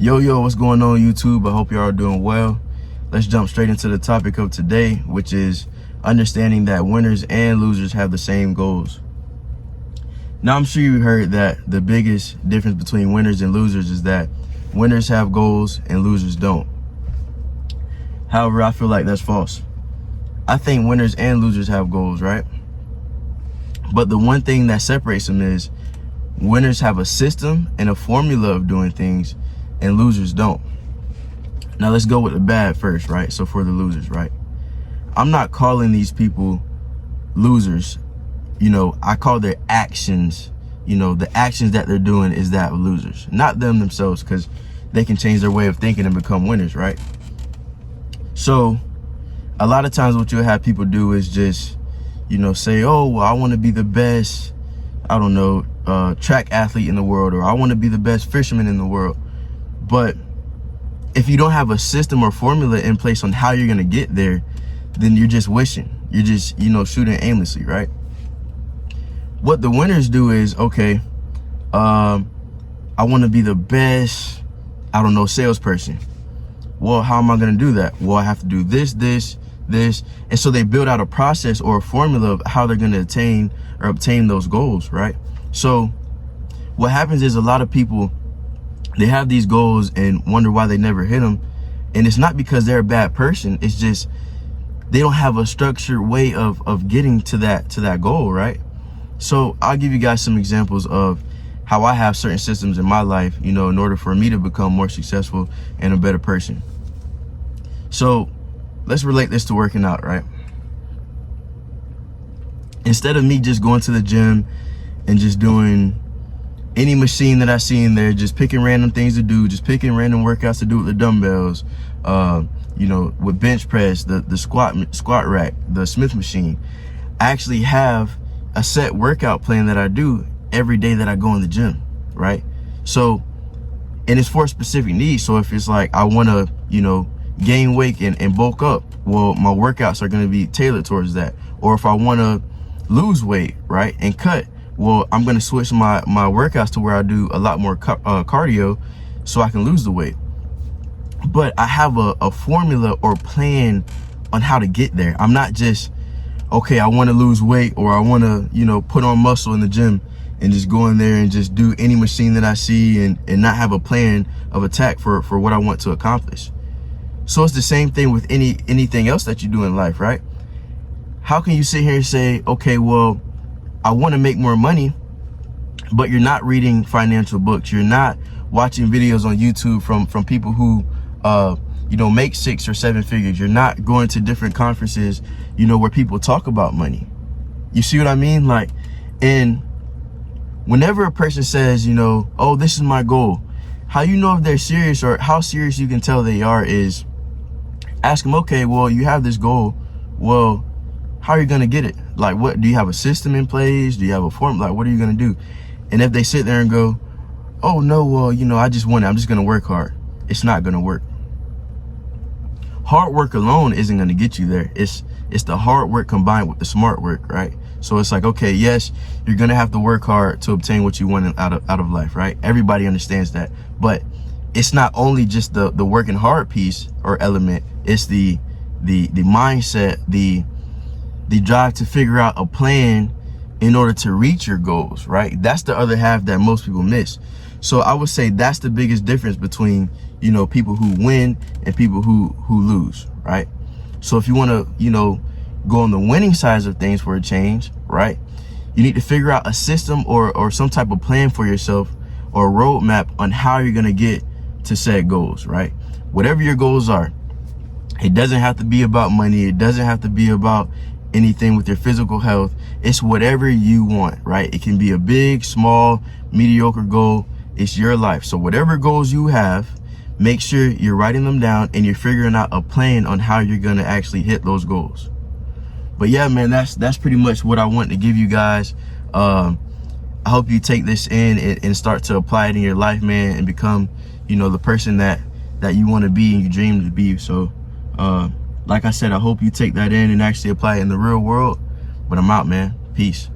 Yo, what's going on, YouTube? I hope you are doing well. Let's jump straight into the topic of today, which is understanding that winners and losers have the same goals. Now, I'm sure you heard that the biggest difference between winners and losers is that winners have goals and losers don't. However, I feel like that's false. I think winners and losers have goals, right? But the one thing that separates them is winners have a system and a formula of doing things, and losers don't. Now let's go with the bad first, right? So for the losers, right? I'm not calling these people losers. I call their actions, the actions that they're doing is that of losers, not them themselves, because they can change their way of thinking and become winners, right? So a lot of times what you'll have people do is just, say, oh, well, I want to be the best, track athlete in the world, or I want to be the best fisherman in the world. But if you don't have a system or formula in place on how you're going to get there, then you're just wishing. You're just, shooting aimlessly, right? What the winners do is, okay, I want to be the best, salesperson. Well, how am I going to do that? Well, I have to do this. And so they build out a process or a formula of how they're going to obtain those goals, right? So what happens is a lot of people, they have these goals and wonder why they never hit them. And it's not because they're a bad person. It's just they don't have a structured way of getting to that goal, right? So I'll give you guys some examples of how I have certain systems in my life, in order for me to become more successful and a better person. So let's relate this to working out, right? Instead of me just going to the gym and just doing any machine that I see in there, just picking random things to do, just picking random workouts to do with the dumbbells, with bench press, the squat rack, the Smith machine, I actually have a set workout plan that I do every day that I go in the gym, right? So, and it's for specific needs. So if it's like I want to, gain weight and bulk up, well, my workouts are going to be tailored towards that. Or if I want to lose weight, right, and cut, well, I'm going to switch my workouts to where I do a lot more cardio so I can lose the weight. But I have a formula or plan on how to get there. I'm not just, okay, I want to lose weight, or I want to, put on muscle in the gym and just go in there and just do any machine that I see and not have a plan of attack for what I want to accomplish. So it's the same thing with anything else that you do in life, right? How can you sit here and say, okay, well, I want to make more money, but you're not reading financial books. You're not watching videos on YouTube from people who, make 6 or 7 figures. You're not going to different conferences, where people talk about money. You see what I mean? Like, and whenever a person says, oh, this is my goal, how you know if they're serious or how serious you can tell they are is ask them, okay, well, you have this goal. Well, how are you going to get it? Like, what, do you have a system in place? Do you have a form? Like, what are you going to do? And if they sit there and go, oh, no, well, I just want it. I'm just going to work hard. It's not going to work. Hard work alone isn't going to get you there. It's the hard work combined with the smart work, right? So it's like, okay, yes, you're going to have to work hard to obtain what you want out of life, right? Everybody understands that. But it's not only just the working hard piece or element. It's the mindset, the drive to figure out a plan in order to reach your goals, right? That's the other half that most people miss. So I would say that's the biggest difference between, people who win and people who lose, right? So if you want to, go on the winning sides of things for a change, right? You need to figure out a system or some type of plan for yourself or a roadmap on how you're going to get to set goals, right? Whatever your goals are, it doesn't have to be about money. It doesn't have to be about anything with your physical health. It's whatever you want, right? It can be a big, small, mediocre goal. It's your life. So whatever goals you have, make sure you're writing them down and you're figuring out a plan on how you're going to actually hit those goals. But yeah, man, that's pretty much what I want to give you guys. I hope you take this in and start to apply it in your life, man, and become, the person that you want to be and you dream to be. So, like I said, I hope you take that in and actually apply it in the real world. But I'm out, man. Peace.